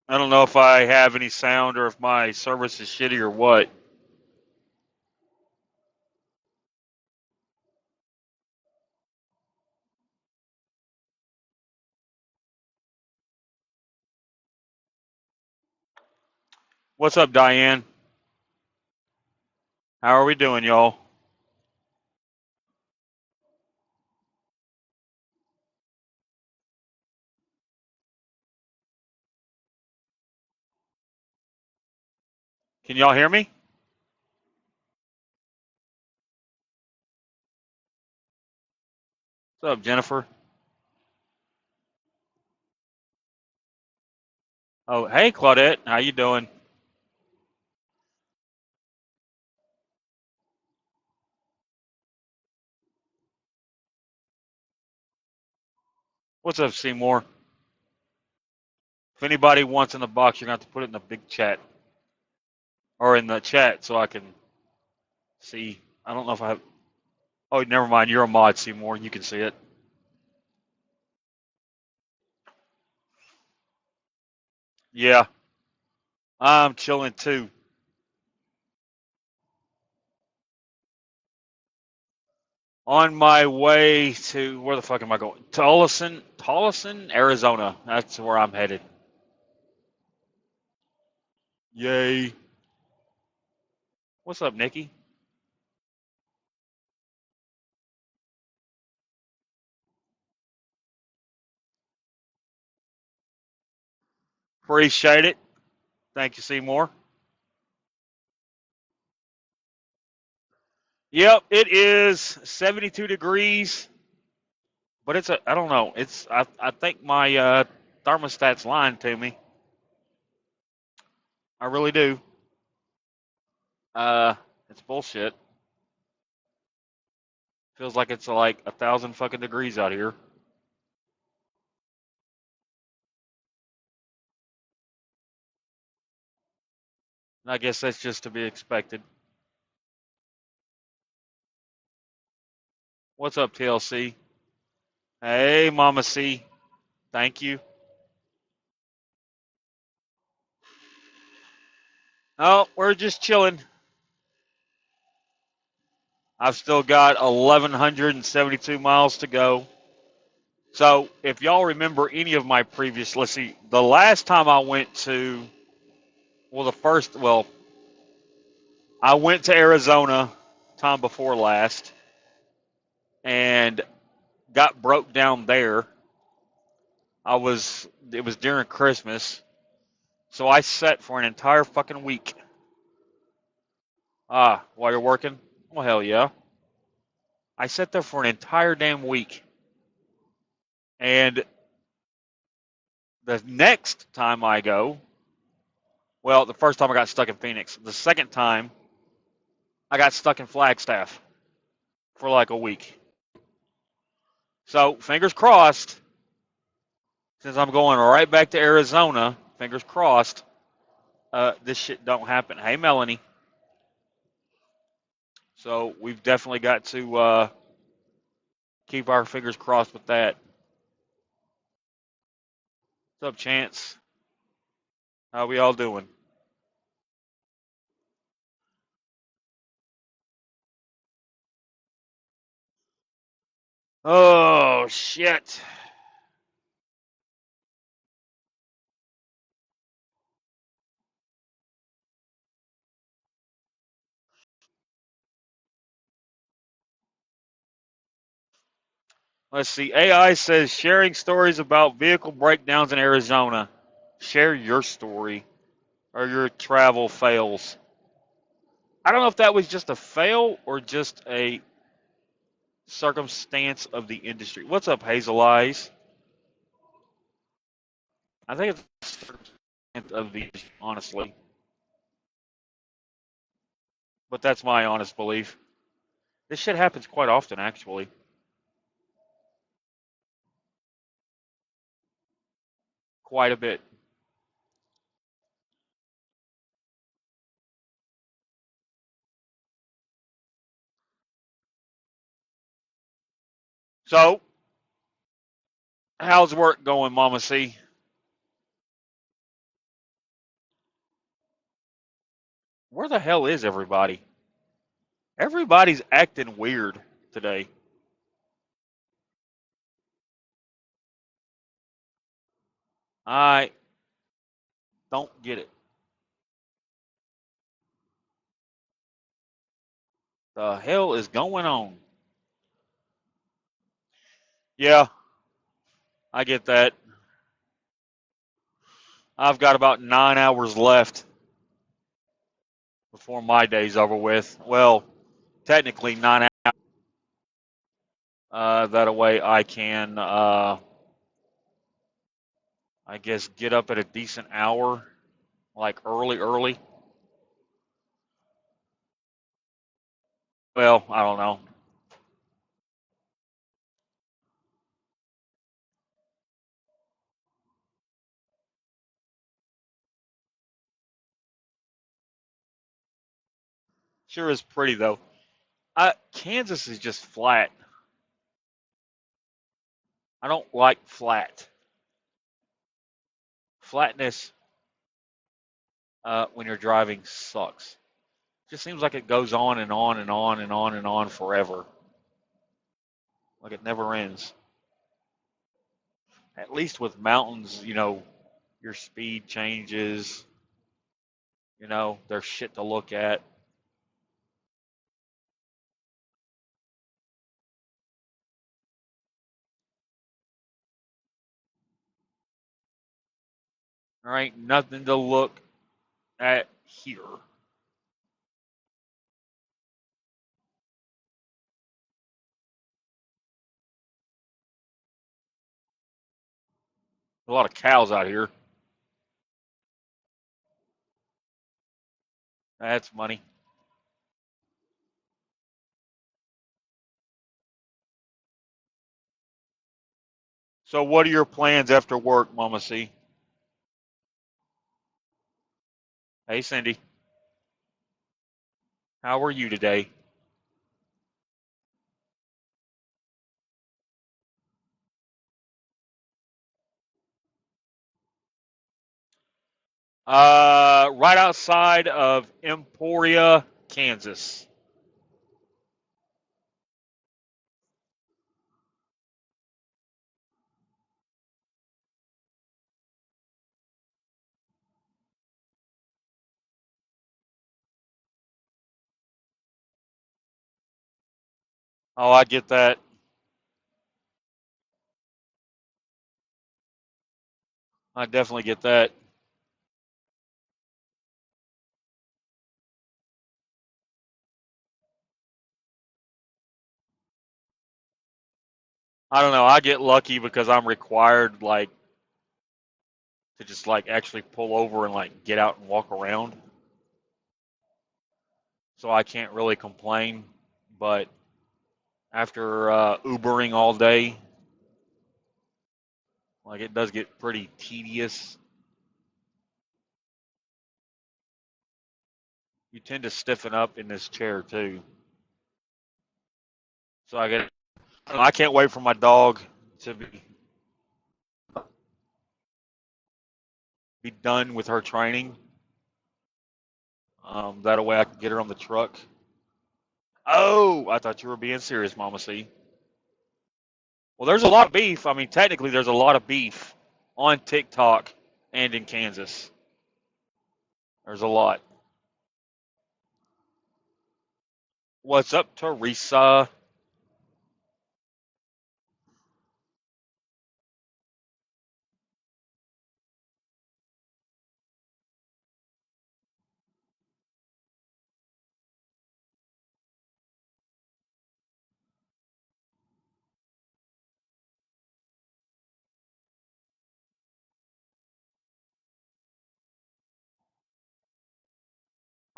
I don't know if I have any sound or if my service is shitty or what. What's up, Diane? How are we doing, y'all? Can y'all hear me? What's up, Jennifer? Oh, hey, Claudette. How you doing? What's up, Seymour? If anybody wants in the box, you're going to have to put it in the big chat or in the chat so I can see. I don't know if I have. Oh, never mind. You're a mod, Seymour. You can see it. Yeah, I'm chilling too. On my way to where the fuck am I going? Tolleson, Arizona. That's where I'm headed. Yay! What's up, Nikki? Appreciate it. Thank you, Seymour. Yep, it is 72 degrees, but it's a I don't know. I think my thermostat's lying to me. I really do. Uh, it's bullshit. Feels like it's like 1,000 fucking degrees out here. And I guess that's just to be expected. What's up, TLC? Hey, Mama C. Thank you. Oh, we're just chilling. I've still got 1,172 miles to go. So, if y'all remember any of my previous, let's see, the last time I went to, I went to Arizona time before last and got broke down there. It was during Christmas, so I sat for an entire fucking week. Ah, while you're working? Well, hell yeah. I sat there for an entire damn week. And the next time I go, well, the first time I got stuck in Phoenix. The second time, I got stuck in Flagstaff for like a week. So, fingers crossed, since I'm going right back to Arizona, fingers crossed, this shit don't happen. Hey, Melanie. So, we've definitely got to keep our fingers crossed with that. What's up, Chance? How we all doing? Oh, shit. Let's see. AI says sharing stories about vehicle breakdowns in Arizona. Share your story or your travel fails. I don't know if that was just a fail or just a circumstance of the industry. What's up, Hazel Eyes? I think it's a circumstance of the industry, honestly, but that's my honest belief. This shit happens quite often, actually. Quite a bit. So, how's work going, Mama C? Where the hell is everybody? Everybody's acting weird today. I don't get it. The hell is going on? Yeah, I get that. I've got about 9 hours left before my day's over with. Well, technically 9 hours. That way I can, I guess, get up at a decent hour, like early. Well, I don't know. Sure is pretty though. Kansas is just flat. I don't like flat. Flatness when you're driving sucks. Just seems like it goes on and on and on and on and on forever. Like it never ends. At least with mountains, your speed changes. There's shit to look at. There ain't nothing to look at here. A lot of cows out here. That's money. So, what are your plans after work, Mama C? Hey, Cindy. How are you today? Right outside of Emporia, Kansas. Oh, I get that. I definitely get that. I don't know. I get lucky because I'm required, like, to just, like, actually pull over and, like, get out and walk around. So I can't really complain. But after Ubering all day, like, it does get pretty tedious. You tend to stiffen up in this chair, too. So I can't wait for my dog to be done with her training. That way I can get her on the truck. Oh, I thought you were being serious, Mama C. Well, there's a lot of beef. I mean, technically, there's a lot of beef on TikTok and in Kansas. There's a lot. What's up, Teresa?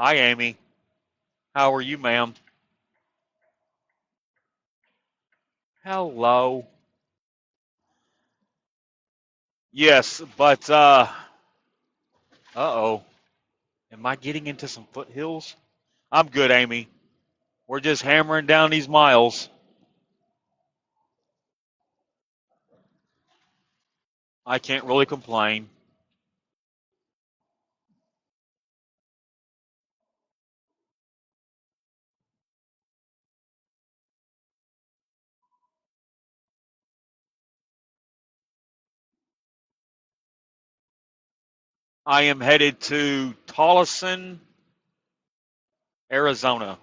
Hi, Amy. How are you, ma'am? Hello. Yes, but uh-oh. Am I getting into some foothills? I'm good, Amy. We're just hammering down these miles. I can't really complain. I am headed to Tolleson, Arizona.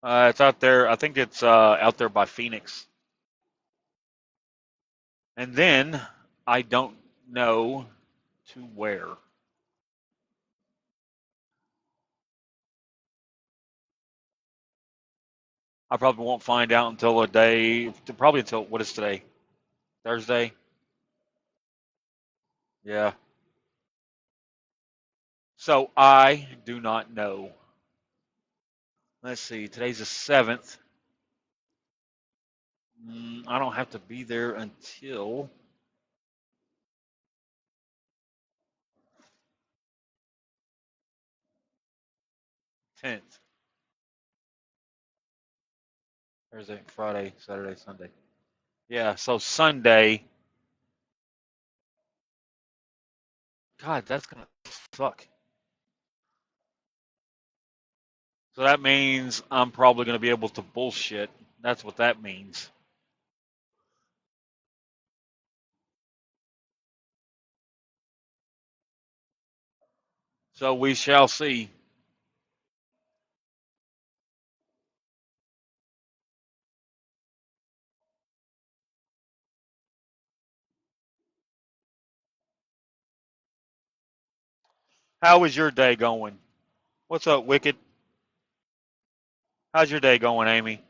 It's out there. I think it's out there by Phoenix. And then I don't know to where. I probably won't find out until a day, probably until, what is today? Thursday? Yeah. So I do not know. Let's see. Today's the 7th. I don't have to be there until 10th. Thursday, Friday, Saturday, Sunday. Yeah, so Sunday. God, that's going to suck. So that means I'm probably going to be able to bullshit. That's what that means. So we shall see. How is your day going? What's up, Wicked? How's your day going, Amy?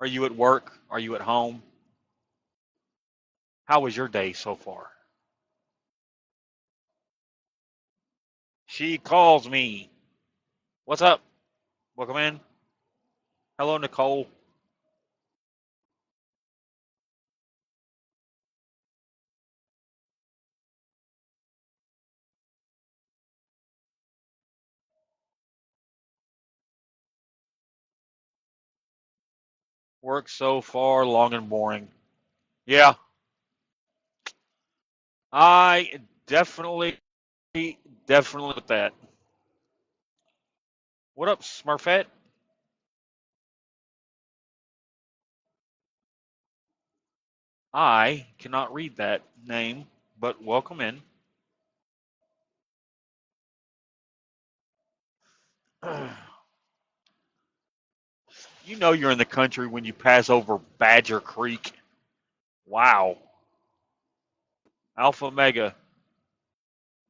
Are you at work? Are you at home? How was your day so far? She calls me. What's up? Welcome in. Hello, Nicole. Work so far, long and boring. Yeah, I definitely, definitely with that. What up, Smurfette? I cannot read that name, but welcome in. You know you're in the country when you pass over Badger Creek. Wow. Alpha Mega,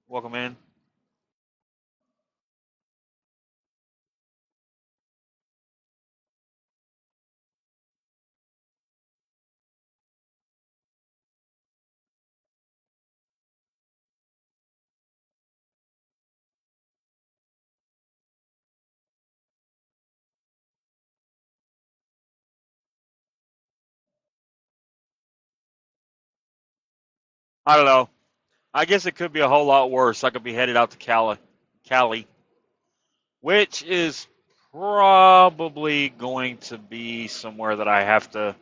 welcome in. I don't know. I guess it could be a whole lot worse. I could be headed out to Cali, which is probably going to be somewhere that I have to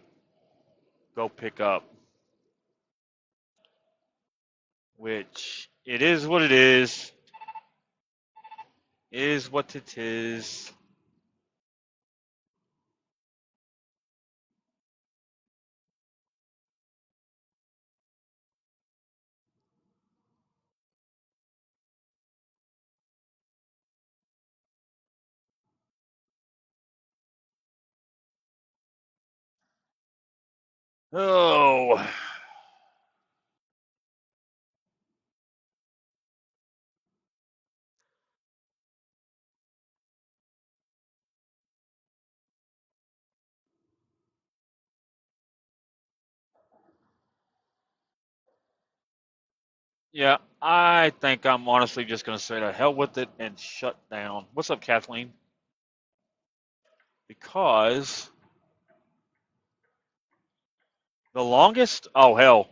go pick up. Which it is what it is what it is. Oh, yeah. I think I'm honestly just going to say to hell with it and shut down. What's up, Kathleen? Because the longest, oh hell,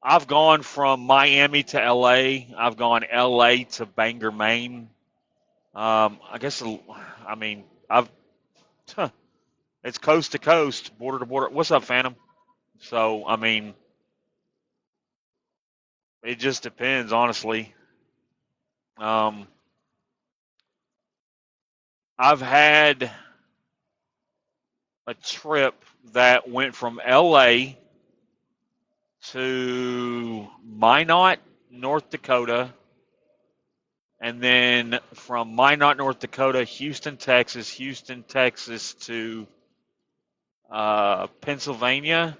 I've gone from Miami to LA. I've gone LA to Bangor, Maine. I guess I mean I've it's coast to coast, border to border. What's up, Phantom? So I mean, it just depends, honestly. Um, I've had a trip that went from LA to Minot, North Dakota, and then from Minot, North Dakota, Houston, Texas to Pennsylvania,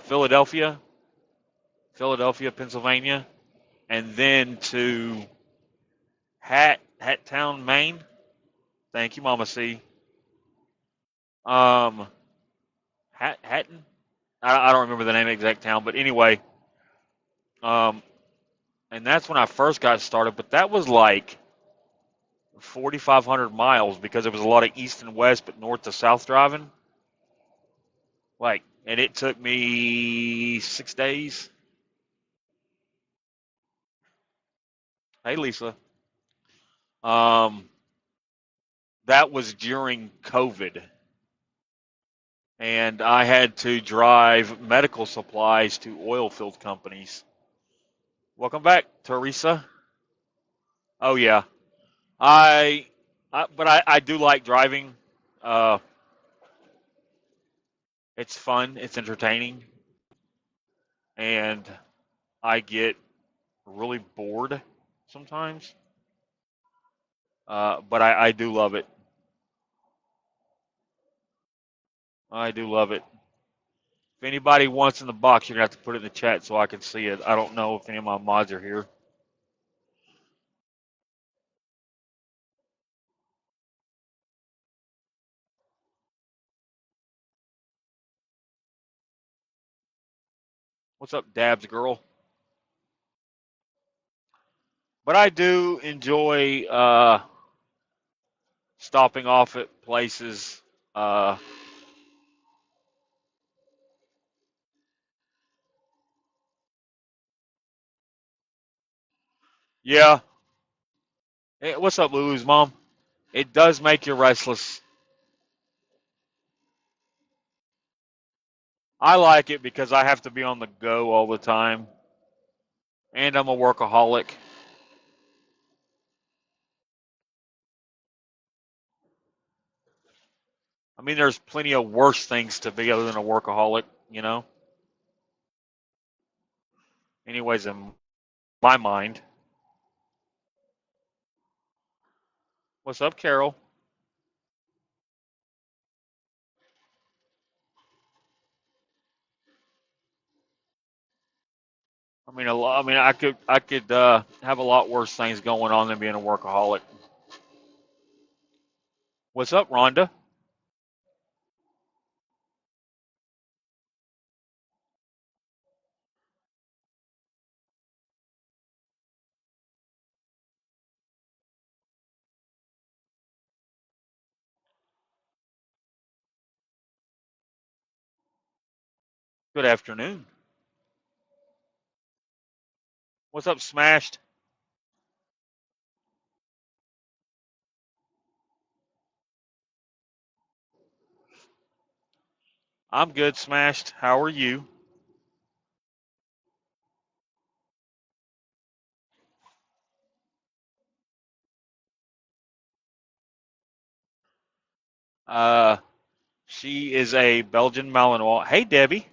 Philadelphia, Pennsylvania, and then to Hattown, Maine. Thank you, Mama C. Um, Hatton. I don't remember the name of the exact town, but anyway, um, and that's when I first got started. But that was like 4,500 miles because it was a lot of east and west, but north to south driving. Like, and it took me 6 days. Hey, Lisa. Um, that was during COVID, and I had to drive medical supplies to oil field companies. Welcome back, Teresa. Oh yeah, but I do like driving. Uh, it's fun, it's entertaining, and I get really bored sometimes. But I do love it. I do love it. If anybody wants in the box, you're gonna have to put it in the chat so I can see it. I don't know if any of my mods are here. What's up, Dabs girl? But I do enjoy stopping off at places. Uh, yeah. Hey, what's up, Lulu's mom? It does make you restless. I like it because I have to be on the go all the time, and I'm a workaholic. I mean, there's plenty of worse things to be other than a workaholic, you know? Anyways, in my mind. What's up, Carol? I mean, I could have a lot worse things going on than being a workaholic. What's up, Rhonda? Good afternoon. What's up, Smashed? I'm good, Smashed. How are you? Uh, she is a Belgian Malinois. Hey, Debbie.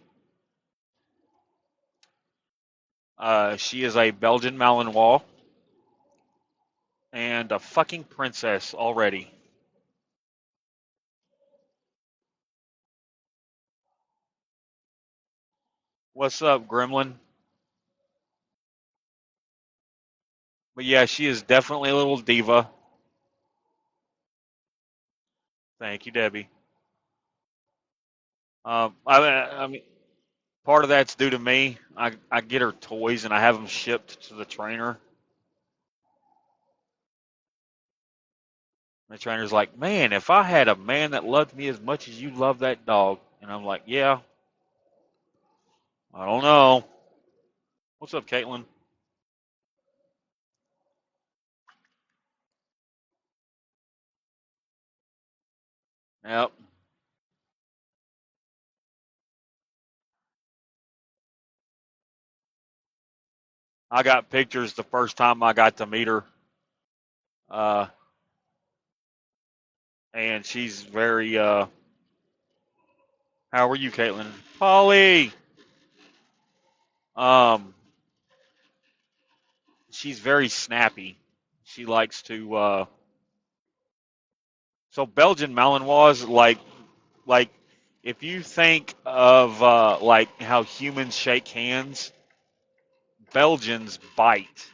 She is a Belgian Malinois and a fucking princess already. What's up, Gremlin? But yeah, she is definitely a little diva. Thank you, Debbie. I mean, part of that's due to me. I get her toys and I have them shipped to the trainer. The trainer's like, man, if I had a man that loved me as much as you love that dog. And I'm like, yeah, I don't know. What's up, Caitlin? Yep. I got pictures the first time I got to meet her. Uh, and she's very, How are you, Caitlin? Polly. Um, she's very snappy. She likes to. So Belgian Malinois, like if you think of like how humans shake hands, Belgians bite.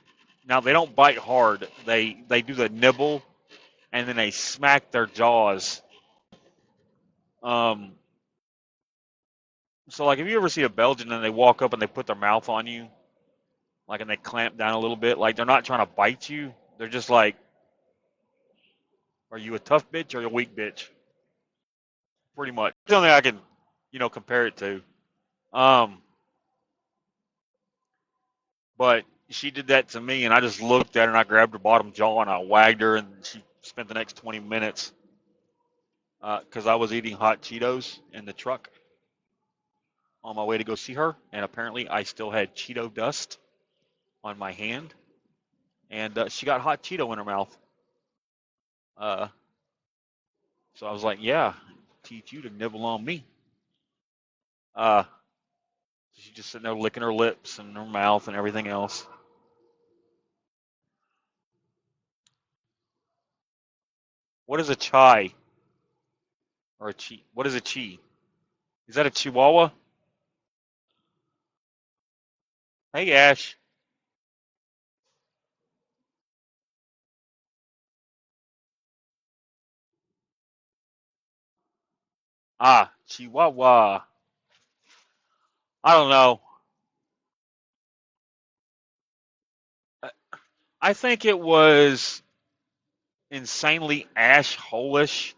Now they don't bite hard. They do the nibble and then they smack their jaws. Um, so like if you ever see a Belgian and they walk up and they put their mouth on you, like and they clamp down a little bit, like they're not trying to bite you. They're just like, are you a tough bitch or a weak bitch? Pretty much. The only thing I can, compare it to. Um, but she did that to me, and I just looked at her and I grabbed her bottom jaw and I wagged her, and she spent the next 20 minutes because I was eating hot Cheetos in the truck on my way to go see her, and apparently I still had Cheeto dust on my hand, and she got hot Cheeto in her mouth. Uh, so I was like, "Yeah, teach you to nibble on me." Uh, she's just sitting there licking her lips and her mouth and everything else. What is a chai or a chi? What is a chi? Is that a chihuahua? Hey, Ash. Ah, chihuahua. I don't know. I think it was insanely ash holish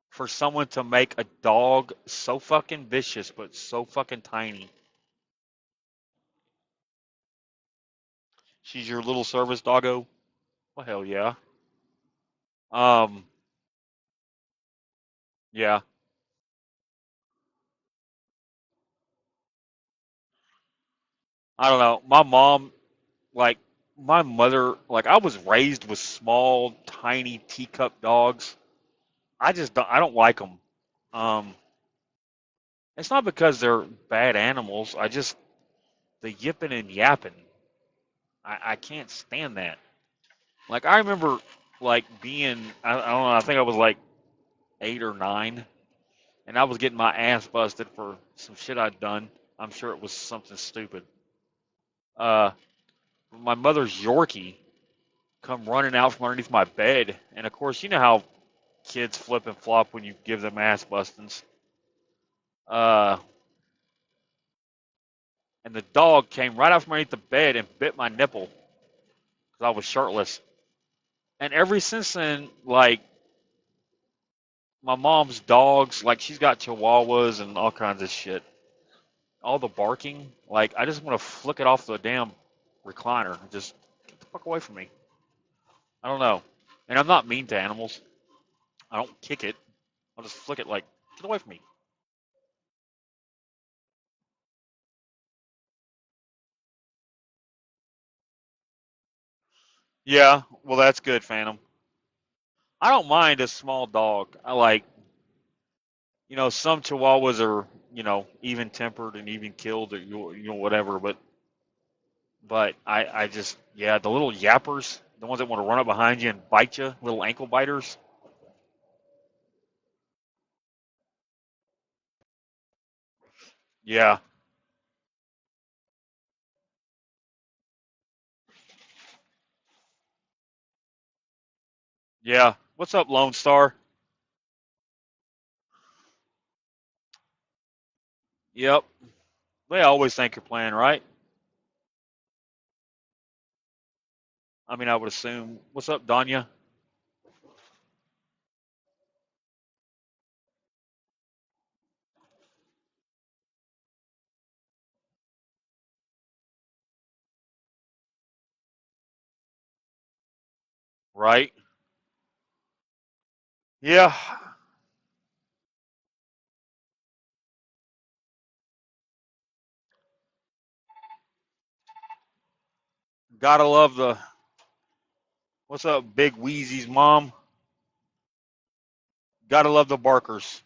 for someone to make a dog so fucking vicious but so fucking tiny. She's your little service doggo? Well, hell yeah. Um, yeah. I don't know. Like, my mother, like, I was raised with small, tiny teacup dogs. I don't like them. Um, it's not because they're bad animals. The yipping and yapping. I can't stand that. Like I remember like being I don't know, I think I was like 8 or 9 and I was getting my ass busted for some shit I'd done. I'm sure it was something stupid. Uh my mother's Yorkie come running out from underneath my bed and of course you know how kids flip and flop when you give them ass bustings. Uh and the dog came right out from underneath the bed and bit my nipple because I was shirtless. And ever since then, like my mom's dogs, like she's got chihuahuas and all kinds of shit. All the barking, like I just want to flick it off the damn recliner. Just get the fuck away from me. I don't know. And I'm not mean to animals. I don't kick it. I'll just flick it like, get away from me. Yeah, well that's good, Phantom. I don't mind a small dog. I like, some Chihuahuas are, even tempered and even killed or whatever. But I just, yeah, the little yappers, the ones that want to run up behind you and bite you, little ankle biters. Yeah, yeah. What's up, Lone Star? Yep. They always think you're playing, right? I mean, I would assume. What's up, Danya? Right? Yeah. Gotta love the. What's up, Big Wheezy's mom? Gotta love the Barkers.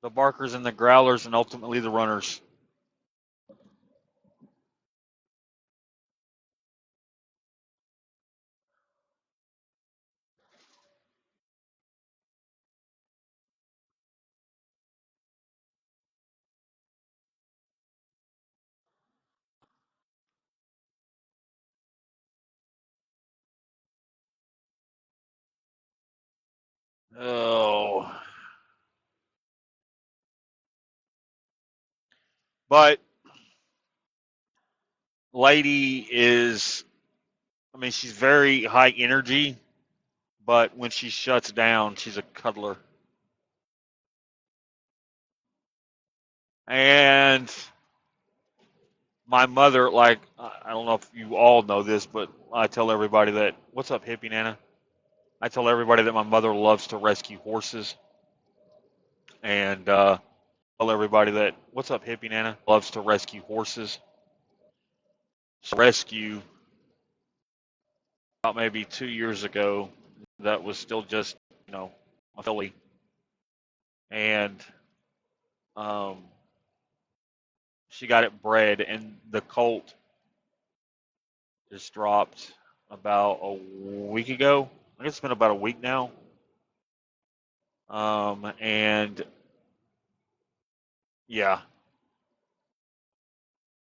The barkers and the growlers, and ultimately the runners. Oh. But Lady is, I mean, she's very high energy, but when she shuts down, she's a cuddler. And my mother, like, I don't know if you all know this, but I tell everybody that, what's up, hippie Nana? I tell everybody that my mother loves to rescue horses. And tell everybody that, what's up, hippie Nana? Loves to rescue horses. So rescue, about maybe 2 years ago, that was still just, you know, a filly. And um, she got it bred, and the colt just dropped about a week ago. I guess it's been about a week now. And yeah,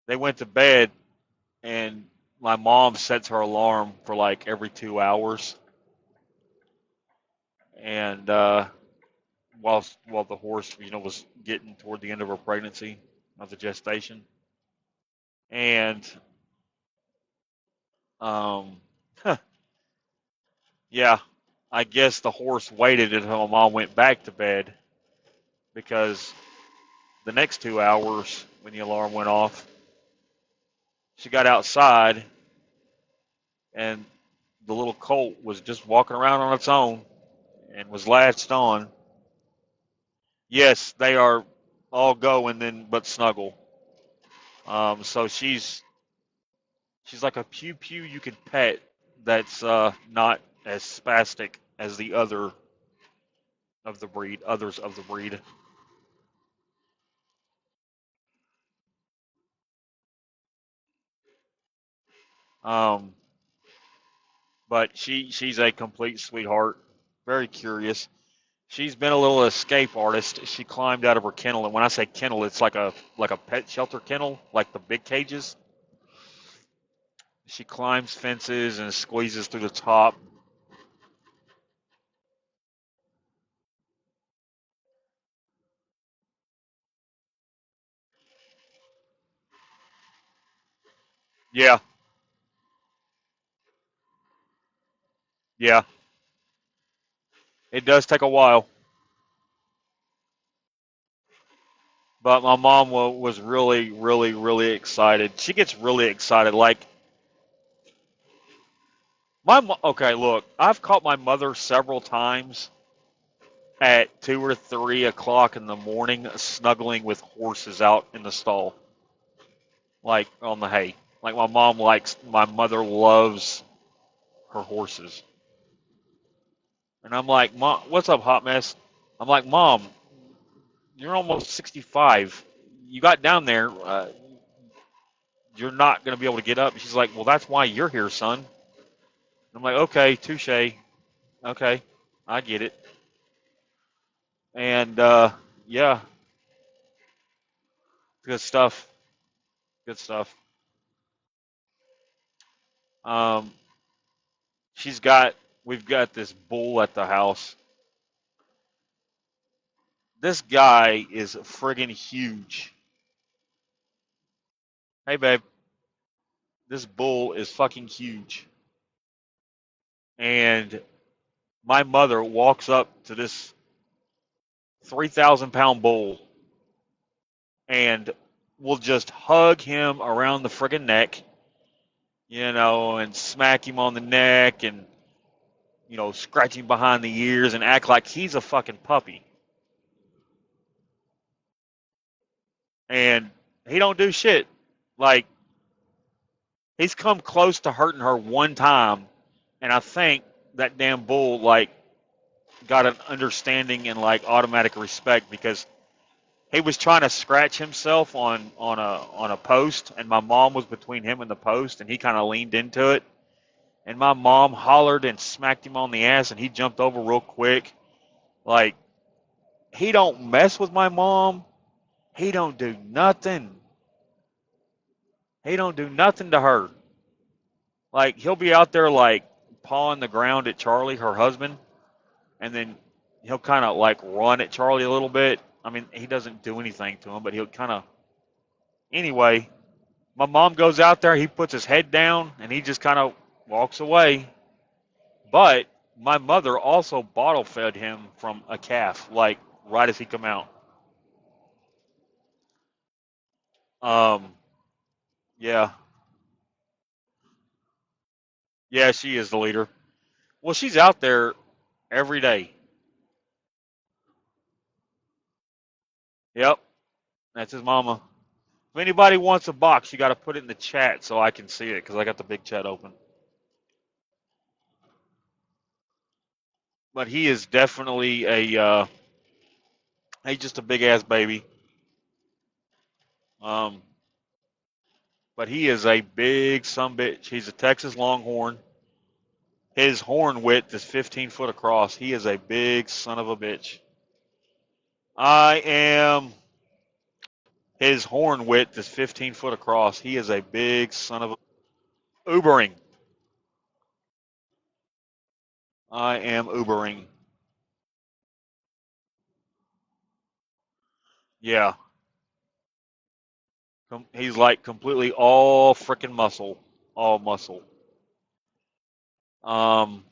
they went to bed, and my mom sets her alarm for like every 2 hours, and while the horse, was getting toward the end of her pregnancy, of the gestation, and um, yeah, I guess the horse waited until my mom went back to bed because the next 2 hours when the alarm went off, she got outside and the little colt was just walking around on its own and was latched on. Yes, they are all go and then but snuggle. So she's like a pew pew you could pet that's not as spastic as the others of the breed. Um, but she's a complete sweetheart, very curious. She's been a little escape artist. She climbed out of her kennel, and when I say kennel, it's like a pet shelter kennel, like the big cages. She climbs fences and squeezes through the top. Yeah, yeah. It does take a while, but my mom was really, really, really excited. She gets really excited. Like okay, look, I've caught my mother several times at 2 or 3 o'clock in the morning, snuggling with horses out in the stall, like on the hay. Like my mother loves her horses. And I'm like, Mom, what's up, hot mess? I'm like, Mom, you're almost 65. You got down there. You're not going to be able to get up. She's like, well, that's why you're here, son. I'm like, okay, touche. Okay, I get it. And yeah, good stuff. Good stuff. Um, she's got. We've got this bull at the house. This guy is friggin' huge. Hey, babe. This bull is fucking huge. And my mother walks up to this 3,000 pound bull and will just hug him around the friggin' neck, and smack him on the neck and, scratch him behind the ears and act like he's a fucking puppy. And he don't do shit. Like, he's come close to hurting her one time, and I think that damn bull, like, got an understanding and, like, automatic respect because He was trying to scratch himself on a post, and my mom was between him and the post, and he kind of leaned into it, and my mom hollered and smacked him on the ass, and he jumped over real quick. Like, he don't mess with my mom. He don't do nothing. He don't do nothing to her. Like, he'll be out there like pawing the ground at Charlie, her husband, and then he'll kind of like run at Charlie a little bit. I mean, he doesn't do anything to him, but he'll kind of. Anyway, my mom goes out there, he puts his head down, and he just kind of walks away. But my mother also bottle fed him from a calf, like right as he come out. Um, yeah, yeah, she is the leader. Well, she's out there every day. Yep, that's his mama. If anybody wants a box, you got to put it in the chat so I can see it because I got the big chat open. But he is definitely he's just a big ass baby. Um, but he is a big son bitch. He's a Texas Longhorn. His horn width is 15 foot across. He is a big son of a bitch. I am. His horn width is 15 foot across. He is a big son of a. Ubering. I am Ubering. Yeah. He's like completely all freaking muscle. All muscle. Um,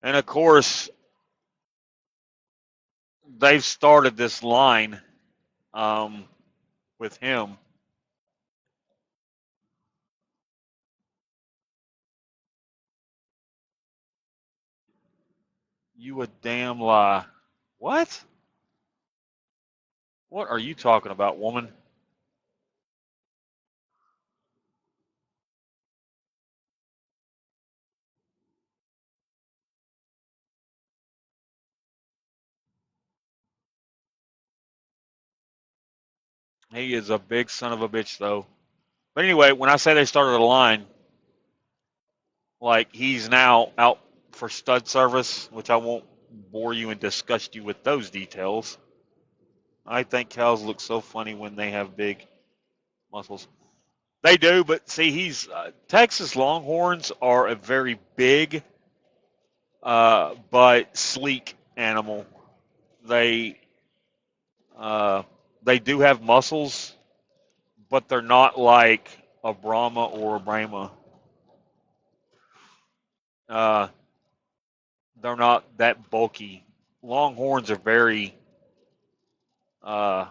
and of course, they've started this line um, with him. You a damn lie. What? What are you talking about, woman? He is a big son of a bitch, though. But anyway, when I say they started a line, like he's now out for stud service, which I won't bore you and disgust you with those details. I think cows look so funny when they have big muscles. They do, but see, he's Texas Longhorns are a very big but sleek animal. They uh, they do have muscles, but they're not like a Brahma or a Brahma. Uh, they're not that bulky. Longhorns are very uh,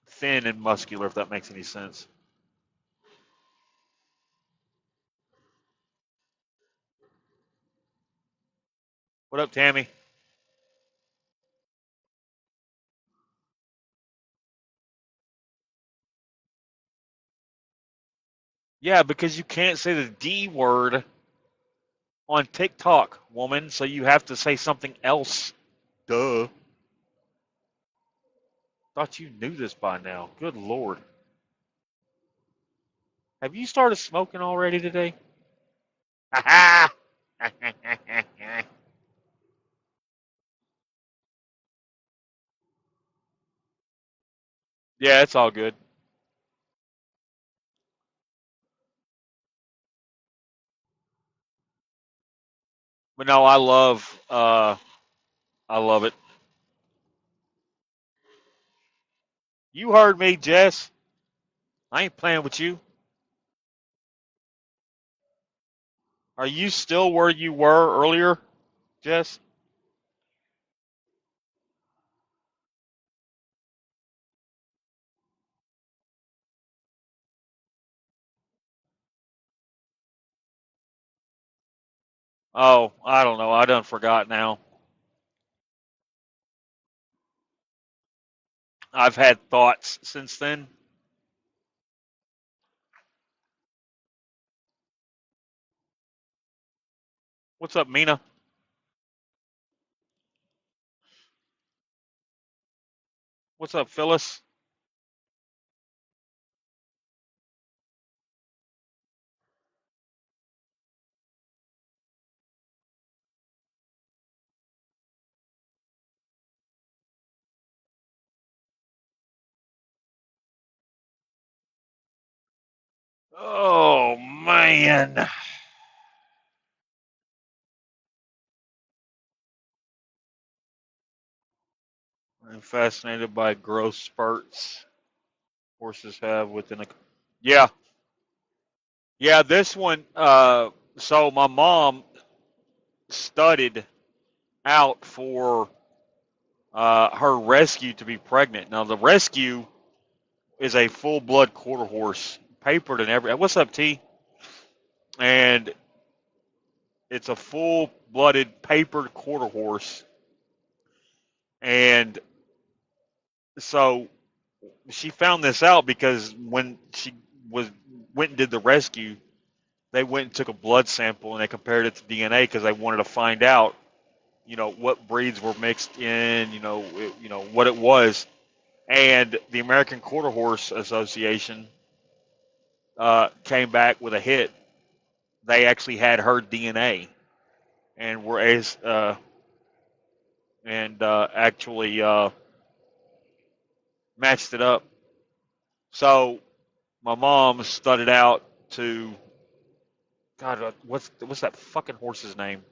thin and muscular, if that makes any sense. What up, Tammy? Yeah, because you can't say the D word on TikTok, woman, so you have to say something else. Duh. Thought you knew this by now. Good Lord. Have you started smoking already today? Ha ha! Yeah, it's all good. But no, I love it. You heard me, Jess. I ain't playing with you. Are you still where you were earlier, Jess? Oh, I don't know. I done forgot now. I've had thoughts since then. What's up, Mina? What's up, Phyllis? Oh man, I'm fascinated by growth spurts horses have within a. Yeah, yeah. This one. So my mom studied out for her rescue to be pregnant. Now the rescue is a full blood quarter horse, papered and every. What's up, T? And it's a full blooded papered quarter horse, and so she found this out because when she was went and did the rescue, they went and took a blood sample and they compared it to DNA because they wanted to find out, what breeds were mixed in, what it was. And the American Quarter Horse Association came back with a hit. They actually had her DNA and were as and actually matched it up. So my mom studied out to God. What's that fucking horse's name?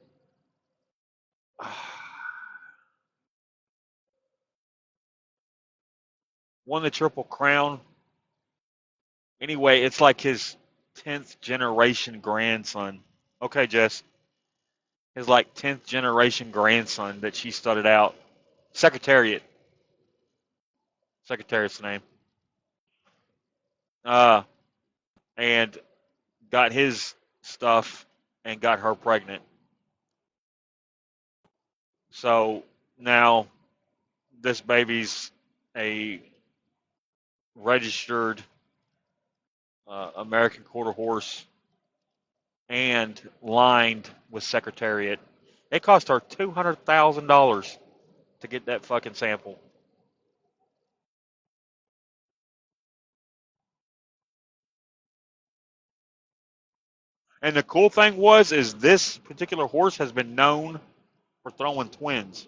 Won the Triple Crown. Anyway, it's like his 10th generation grandson. Okay, Jess. His like 10th generation grandson that she studied out. Secretariat. Secretariat's the name. Uh, and got his stuff and got her pregnant. So now this baby's a registered American Quarter Horse and lined with Secretariat. It cost her $200,000 to get that fucking sample. And the cool thing is this particular horse has been known for throwing twins.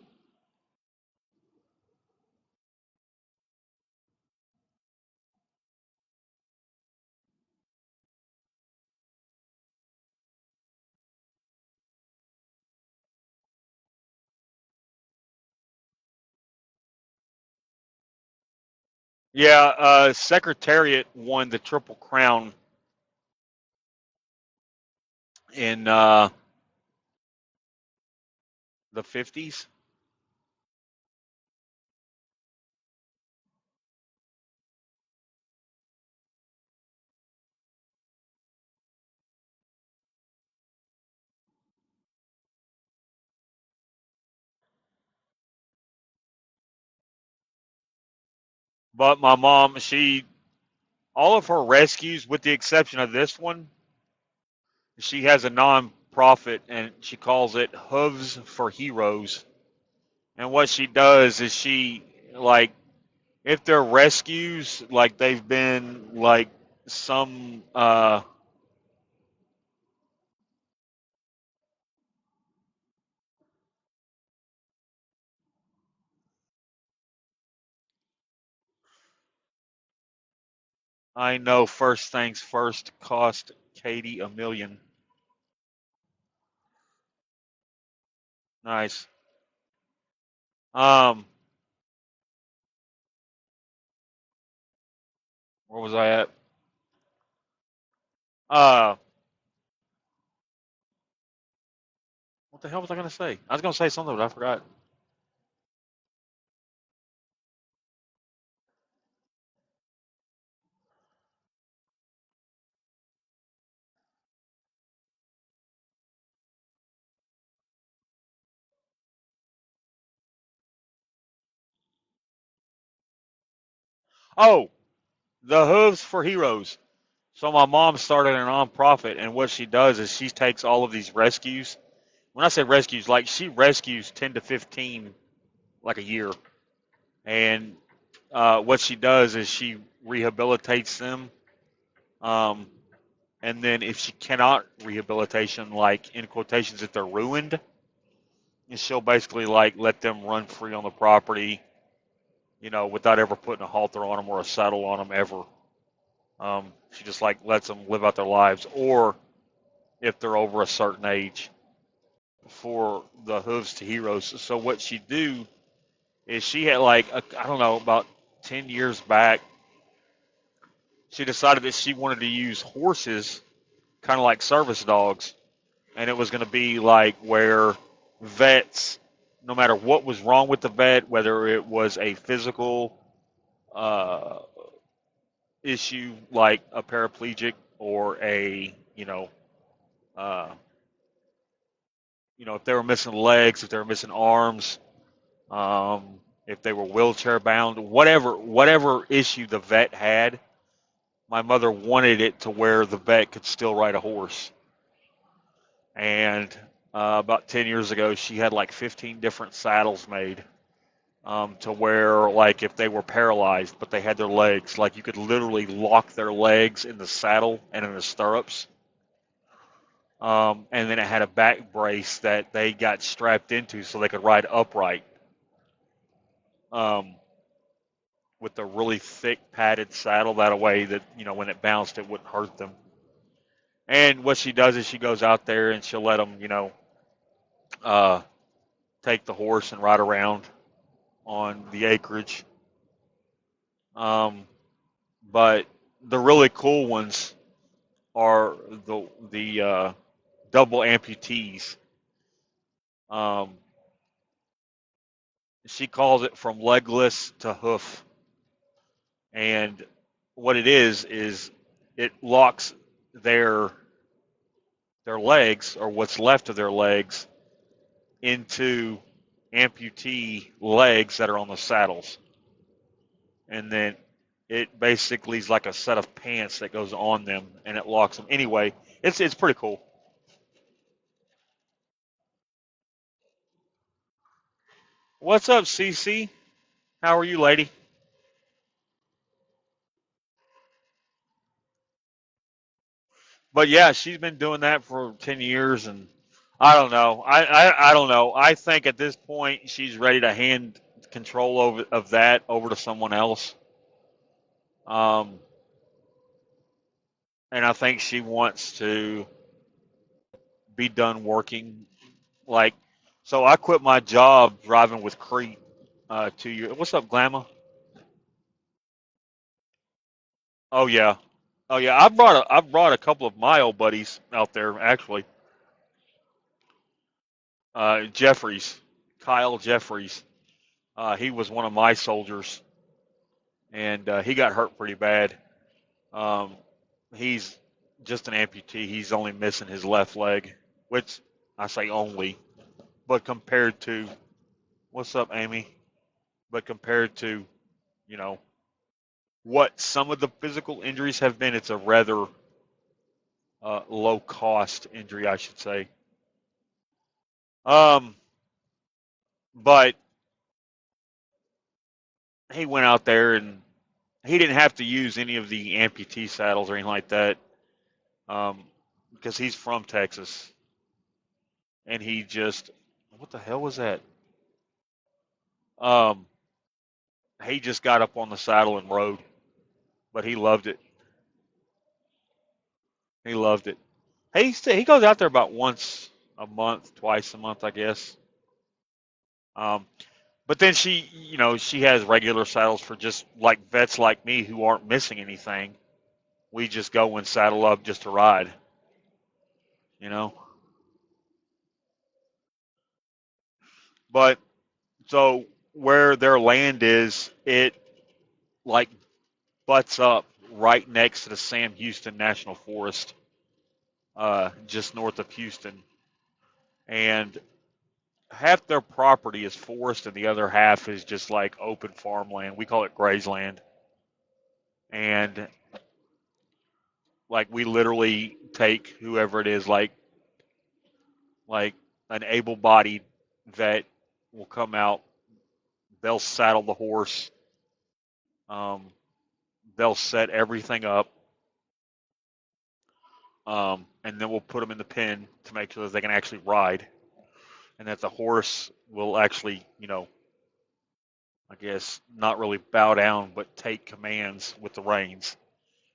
Yeah, Secretariat won the Triple Crown in the 50s. But my mom, all of her rescues, with the exception of this one, she has a non-profit and she calls it Hooves for Heroes. And what she does is like, if they're rescues, like they've been like some, I know first things first cost Katie $1 million. Nice. Um, where was I at? Uh, what the hell was I gonna say? I was gonna say something, but I forgot. Oh, the Hooves for Heroes. So my mom started a nonprofit, and what she does is she takes all of these rescues. When I say rescues, like she rescues 10 to 15 like a year, and what she does is she rehabilitates them. Um, and then if she cannot rehabilitation, like in quotations, if they're ruined, and she'll basically like let them run free on the property, without ever putting a halter on them or a saddle on them ever. She just like lets them live out their lives, or if they're over a certain age, for the hooves to heroes. So what she do is she had like I don't know, about 10 years back, she decided that she wanted to use horses kind of like service dogs, and it was going to be like where vets, no matter what was wrong with the vet, whether it was a physical uh, issue like a paraplegic or a uh, if they were missing legs, if they were missing arms, if they were wheelchair bound, whatever issue the vet had, my mother wanted it to where the vet could still ride a horse. And about 10 years ago, she had like 15 different saddles made, to where, like, if they were paralyzed but they had their legs, like you could literally lock their legs in the saddle and in the stirrups. And then it had a back brace that they got strapped into so they could ride upright, um, with a really thick padded saddle. That way that, when it bounced, it wouldn't hurt them. And what she does is she goes out there and she'll let them, uh, take the horse and ride around on the acreage. Um, but the really cool ones are the double amputees. Um, she calls it from legless to hoof, and what it is it locks their their legs, or what's left of their legs, into amputee legs that are on the saddles, and then it basically is like a set of pants that goes on them, and it locks them. Anyway, it's pretty cool. What's up, CC? How are you, lady? But yeah, she's been doing that for 10 years, and I don't know. I don't know. I think at this point she's ready to hand control of that over to someone else. Um, and I think she wants to be done working. Like, so I quit my job driving with Crete 2 years. What's up, Glamma? Oh yeah, oh yeah. I brought a couple of my old buddies out there actually. Jeffries, Kyle Jeffries. He was one of my soldiers, and he got hurt pretty bad. Um, he's just an amputee. He's only missing his left leg, which I say only, but compared to, what's up, Amy? But compared to, you know, what some of the physical injuries have been, it's a rather low cost injury, I should say. Um, but he went out there and he didn't have to use any of the amputee saddles or anything like that, um, because he's from Texas, and he just, what the hell was that? Um, he just got up on the saddle and rode, but he loved it. He loved it. He goes out there about once a month, twice a month, I guess. Um, but then she has regular saddles for just like vets like me who aren't missing anything. We just go and saddle up just to ride, you know. But so where their land is, it like butts up right next to the Sam Houston National Forest, just north of Houston, and half their property is forest and the other half is just like open farmland. We call it grazeland. And like we literally take whoever it is, like an able-bodied vet will come out, they'll saddle the horse, Um, they'll set everything up, and then we'll put them in the pen to make sure that they can actually ride, and that the horse will actually, I guess not really bow down, but take commands with the reins,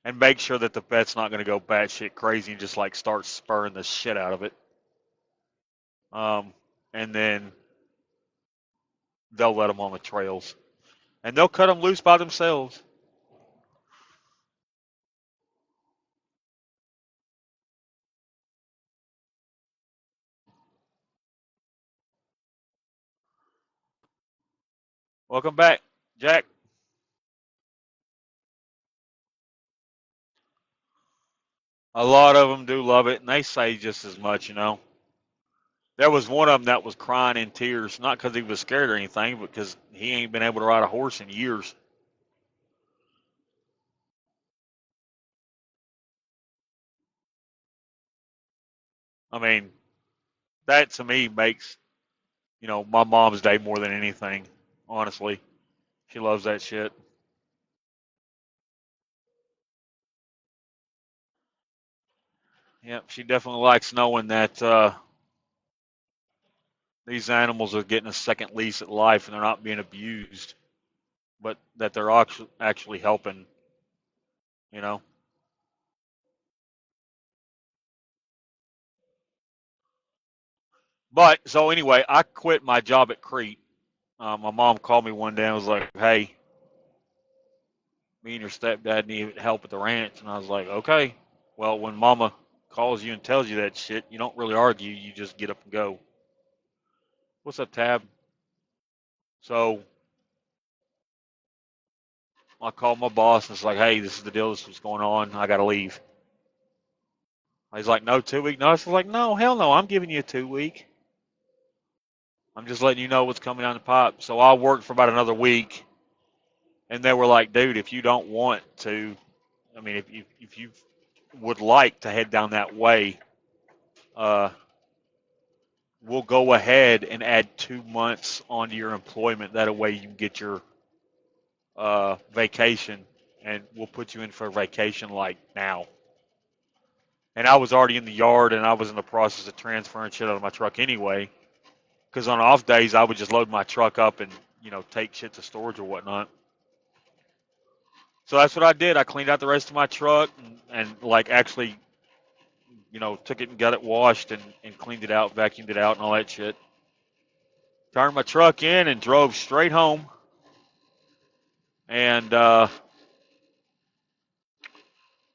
and make sure that the vet's not going to go batshit crazy and just like start spurring the shit out of it. Um, and then they'll let them on the trails, and they'll cut them loose by themselves. Welcome back, Jack. A lot of them do love it, and they say just as much. There was one of them that was crying in tears, not because he was scared or anything, but because he ain't been able to ride a horse in years. I mean, that to me makes, my mom's day more than anything, honestly. She loves that shit. Yep, she definitely likes knowing that these animals are getting a second lease at life and they're not being abused, but that they're actually helping, you know. But so anyway, I quit my job at Crete. My mom called me one day and was like, "Hey, me and your stepdad need help at the ranch," and I was like, "Okay." Well, when Mama calls you and tells you that shit, you don't really argue. You just get up and go. What's up, Tab? So I called my boss and it's like, "Hey, this is the deal. This is what's going on. I got to leave." He's like, "No, 2 week notice." I was like, "No, hell no. I'm giving you a 2 week. I'm just letting you know what's coming down the pipe." So I worked for about another week, and they were like, "Dude, if you don't want to, I mean, if you would like to head down that way, uh, we'll go ahead and add 2 months onto your employment. That way you can get your vacation, and we'll put you in for a vacation like now." And I was already in the yard, and I was in the process of transferring shit out of my truck anyway. Because on off days, I would just load my truck up and take shit to storage or whatnot. So that's what I did. I cleaned out the rest of my truck and like actually, took it and got it washed and cleaned it out, vacuumed it out, and all that shit. Turned my truck in and drove straight home. And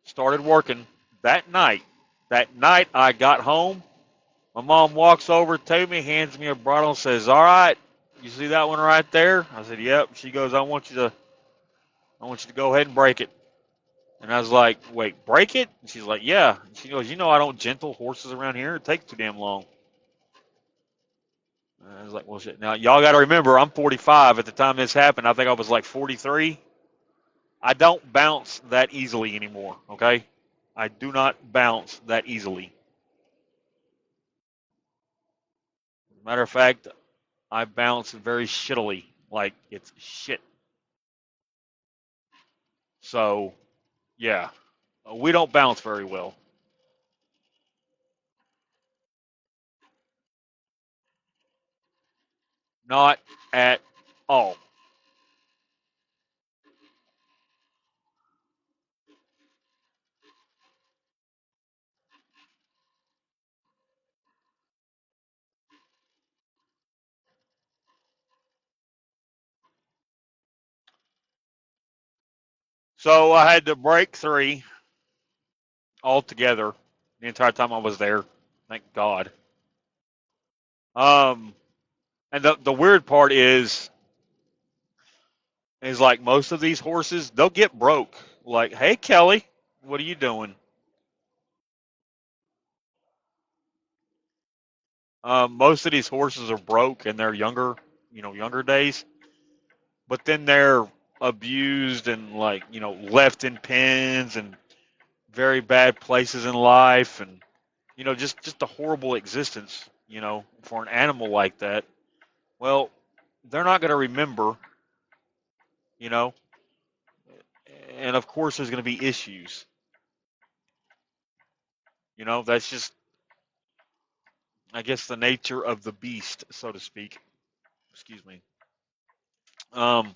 started working that night. That night I got home. My mom walks over to me, hands me a bottle, and says, "All right, you see that one right there?" I said, "Yep." She goes, "I want you to go ahead and break it." And I was like, "Wait, break it?" And she's like, "Yeah." And she goes, "I don't gentle horses around here. It takes too damn long." And I was like, "Well, shit." Now y'all got to remember, I'm 45 at the time this happened. I think I was like 43. I don't bounce that easily anymore. Okay, I do not bounce that easily. Matter of fact, I bounce very shittily, like it's shit. So yeah, we don't bounce very well. Not at all. So I had to break three altogether the entire time I was there. Thank God. Um, and the weird part is like most of these horses, they'll get broke. Like, "Hey Kelly, what are you doing?" Most of these horses are broke in their younger days, but then they're abused and like left in pens and very bad places in life, and just a horrible existence, for an animal like that. Well, they're not going to remember, you know And of course, there's going to be issues. That's just, I guess, the nature of the beast, so to speak. Excuse me. Um,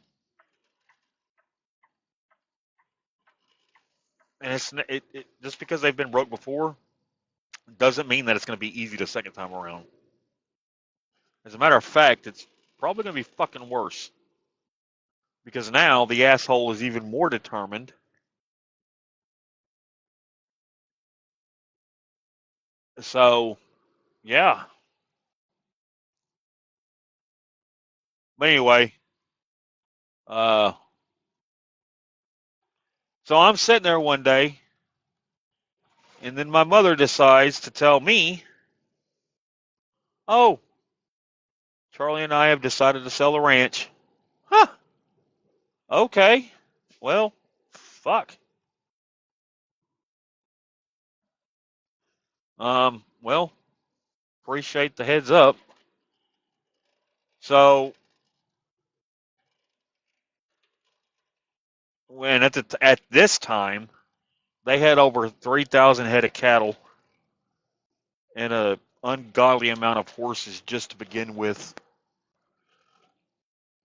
and just because they've been broke before doesn't mean that it's going to be easy the second time around. As a matter of fact, it's probably going to be fucking worse because now the asshole is even more determined. So, yeah. But anyway, uh, so I'm sitting there one day, and then my mother decides to tell me, "Oh, Charlie and I have decided to sell the ranch." Huh? Okay. Well, fuck. Well, appreciate the heads up. So, when at this time, they had over 3,000 head of cattle and a ungodly amount of horses just to begin with,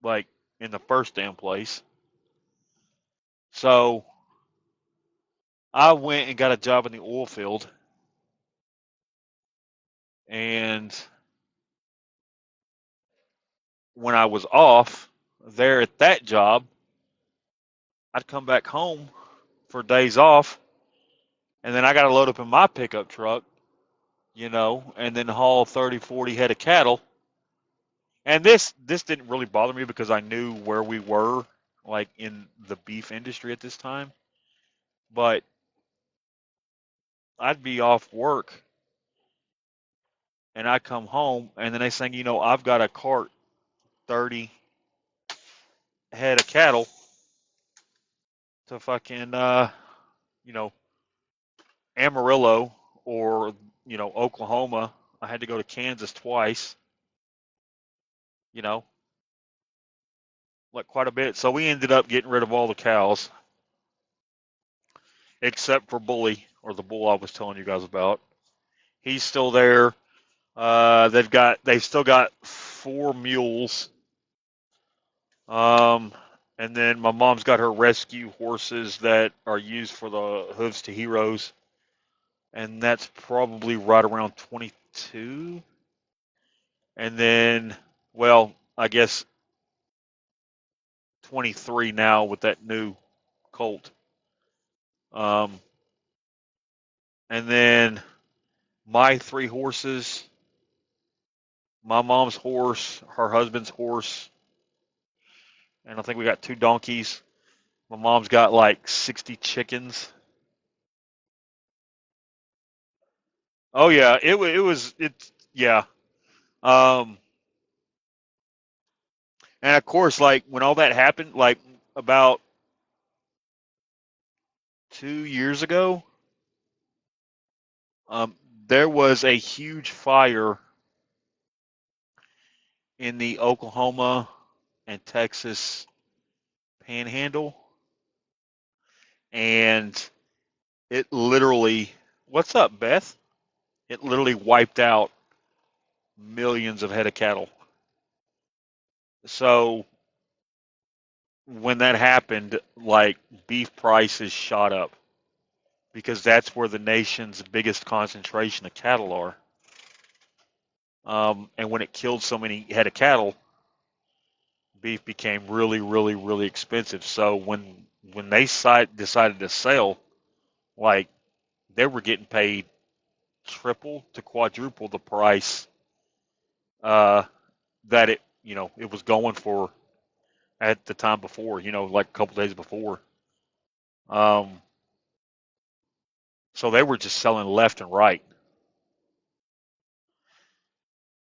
like in the first damn place. So I went and got a job in the oil field, and when I was off there at that job, I'd come back home for days off, and then I got to load up in my pickup truck, and then haul 30, 40 head of cattle. And this didn't really bother me because I knew where we were, like in the beef industry at this time. But I'd be off work and I come home, and the next thing you know, I've got a cart 30 head of cattle to fucking you know Amarillo or Oklahoma. I had to go to Kansas twice, you know, like quite a bit. So we ended up getting rid of all the cows except for Bully, or the bull I was telling you guys about. He's still there. They've still got 4 mules. Um, and then my mom's got her rescue horses that are used for the Hooves to Heroes, and that's probably right around 22. And then, well, I guess 23 now with that new colt. Um, and then my 3 horses, my mom's horse, her husband's horse, and I think we got 2 donkeys. My mom's got like 60 chickens. Oh yeah, yeah. Um, and of course, like when all that happened, like about 2 years ago, um, there was a huge fire in the Oklahoma and Texas panhandle, and it literally, what's up, Beth? It literally wiped out millions of head of cattle. So when that happened, like beef prices shot up because that's where the nation's biggest concentration of cattle are. And when it killed so many head of cattle, beef became really, really, really expensive. So when they decided to sell, like they were getting paid triple to quadruple the price uh, that it was going for at the time before, like a couple days before. Um, so they were just selling left and right.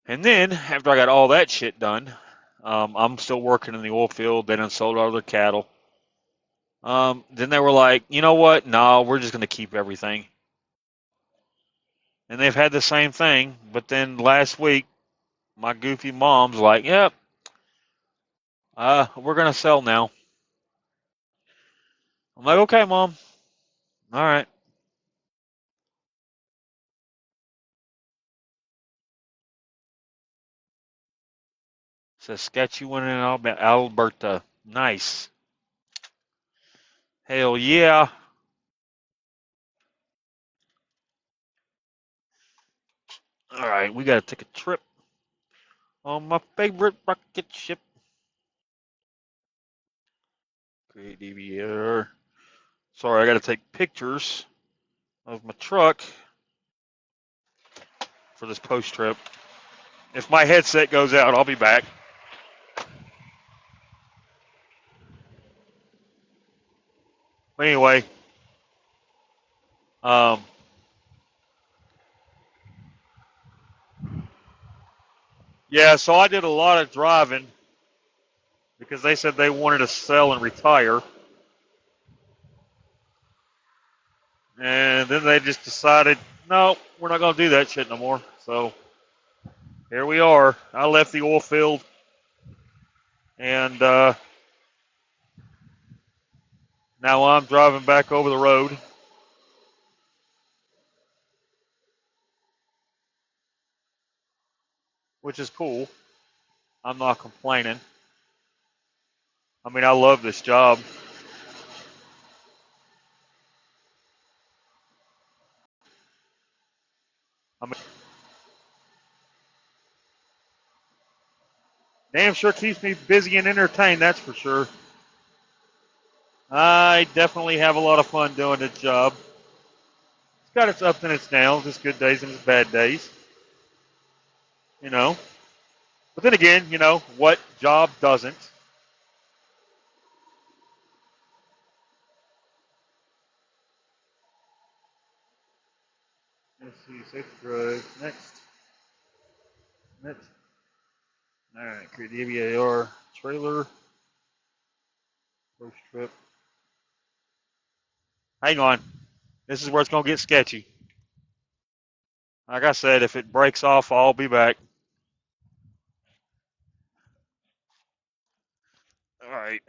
And then after I got all that shit done, I'm still working in the oil field. They done sold all their cattle. Then they were like, you know what? No, we're just going to keep everything. And they've had the same thing. But then last week, my goofy mom's like, yep, we're going to sell now. I'm like, okay, Mom. All right. Saskatchewan and Alberta. Nice. Hell yeah. All right, we got to take a trip on my favorite rocket ship. Create DVR. Sorry, I got to take pictures of my truck for this post trip. If my headset goes out, I'll be back. But anyway, um, yeah, so I did a lot of driving because they said they wanted to sell and retire. And then they just decided, no, we're not going to do that shit no more. So here we are. I left the oil field and now I'm driving back over the road, which is cool. I'm not complaining. I mean, I love this job. I mean, damn sure keeps me busy and entertained, that's for sure. I definitely have a lot of fun doing this job. It's got its ups and its downs, its good days and its bad days, you know. But then again, what job doesn't? Let's see, safe drive. Next. All right, create the AVAR trailer, post trip. Hang on. This is where it's going to get sketchy. Like I said, if it breaks off, I'll be back. All right.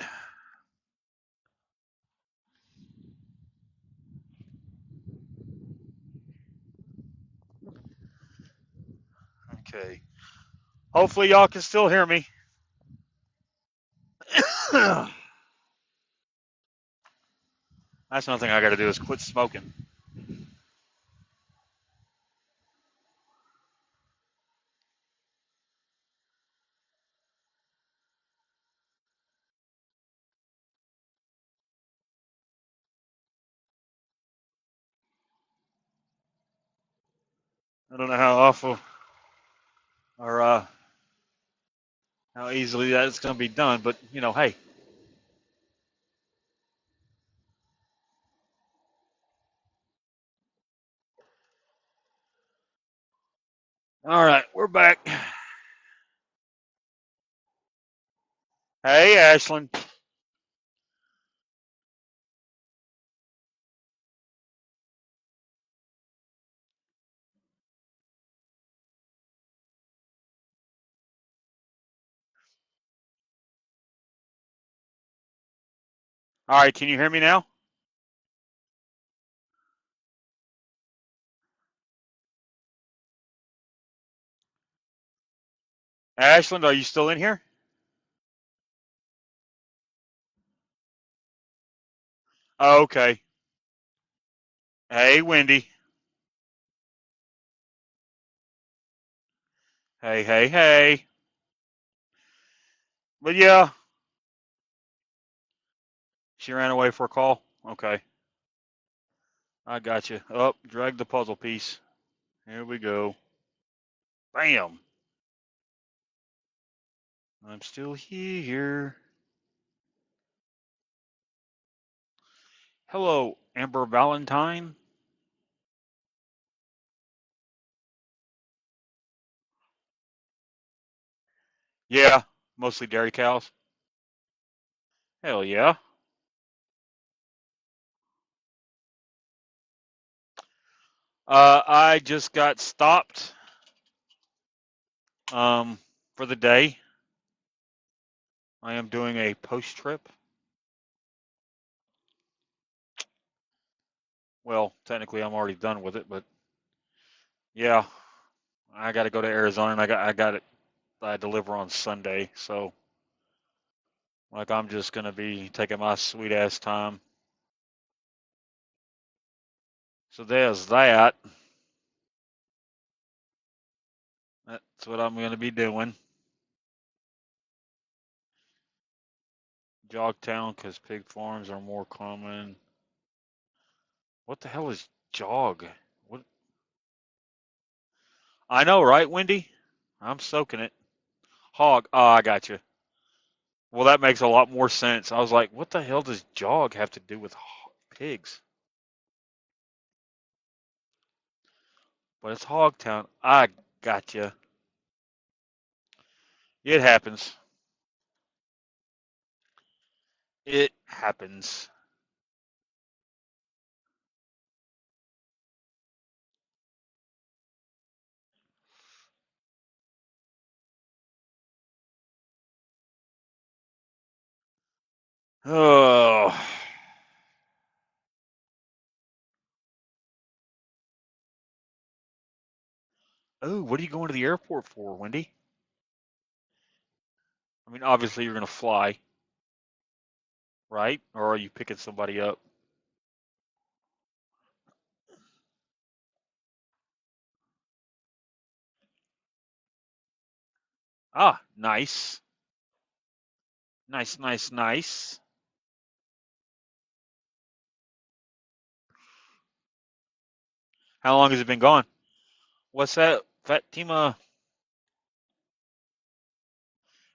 Okay. Hopefully, y'all can still hear me. That's another thing I got to do is quit smoking. I don't know how awful or how easily that's going to be done, but hey. All right, we're back. Hey, Ashlyn. All right, can you hear me now? Ashlyn, are you still in here? Oh, okay. Hey, Wendy. Hey, hey, hey. But yeah, she ran away for a call. Okay, I got you. Up, drag the puzzle piece. Here we go. Bam. I'm still here. Hello, Amber Valentine. Yeah, mostly dairy cows. Hell yeah. I just got stopped for the day. I am doing a post trip. Well, technically, I'm already done with it, but yeah, I got to go to Arizona, and I got it. I deliver on Sunday, so like I'm just gonna be taking my sweet ass time. So there's that. That's what I'm gonna be doing. Jogtown, because pig farms are more common. What the hell is jog? What? I know, right, Wendy? I'm soaking it. Hog. Oh, I got you. Well, that makes a lot more sense. I was like, what the hell does jog have to do with pigs? But it's Hogtown. I got you. It happens. It happens. Oh. Oh, what are you going to the airport for, Wendy? I mean, obviously you're going to fly, right? Or are you picking somebody up? Ah, nice. Nice, nice, nice. How long has it been gone? What's that? Fatima.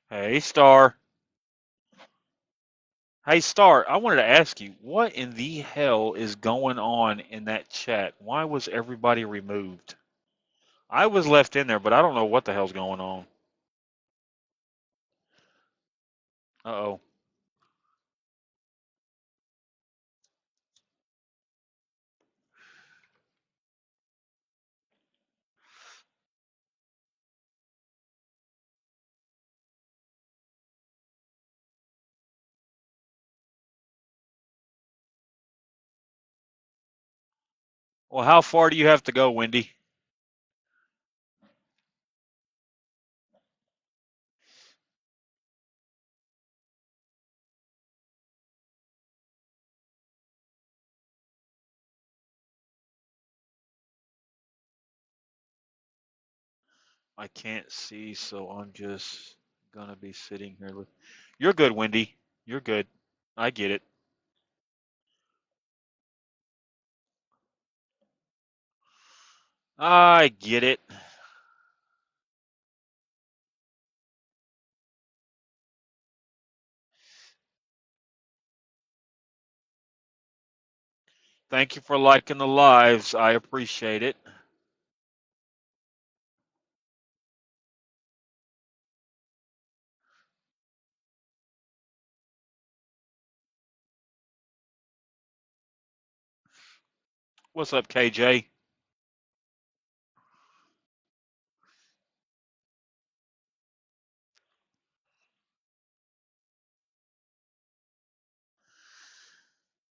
Hey, Star. Hey, Star, I wanted to ask you, what in the hell is going on in that chat? Why was everybody removed? I was left in there, but I don't know what the hell's going on. Uh-oh. Well, how far do you have to go, Wendy? I can't see, so I'm just gonna be sitting here. You're good, Wendy. You're good. I get it. I get it. Thank you for liking the lives. I appreciate it. What's up, KJ?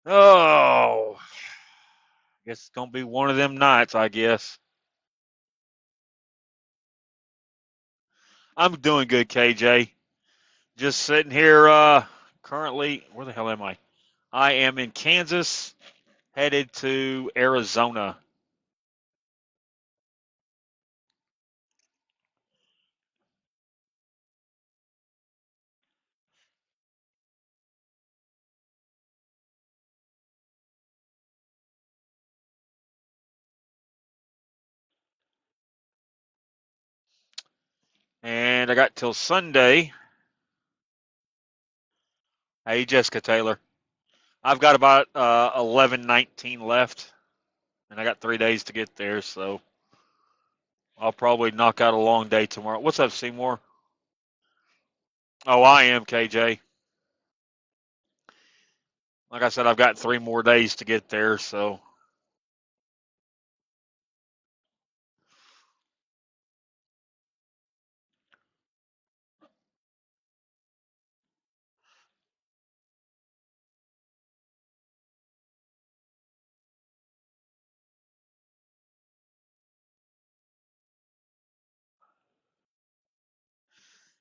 Oh, guess it's gonna be one of them nights, I guess. I'm doing good, KJ. Just sitting here, currently, where the hell am I? I am in Kansas, headed to Arizona. And I got till Sunday. Hey, Jessica Taylor. I've got about 11:19 left, and I got 3 days to get there, so I'll probably knock out a long day tomorrow. What's up, Seymour? Oh, I am, KJ. Like I said, I've got 3 more days to get there, so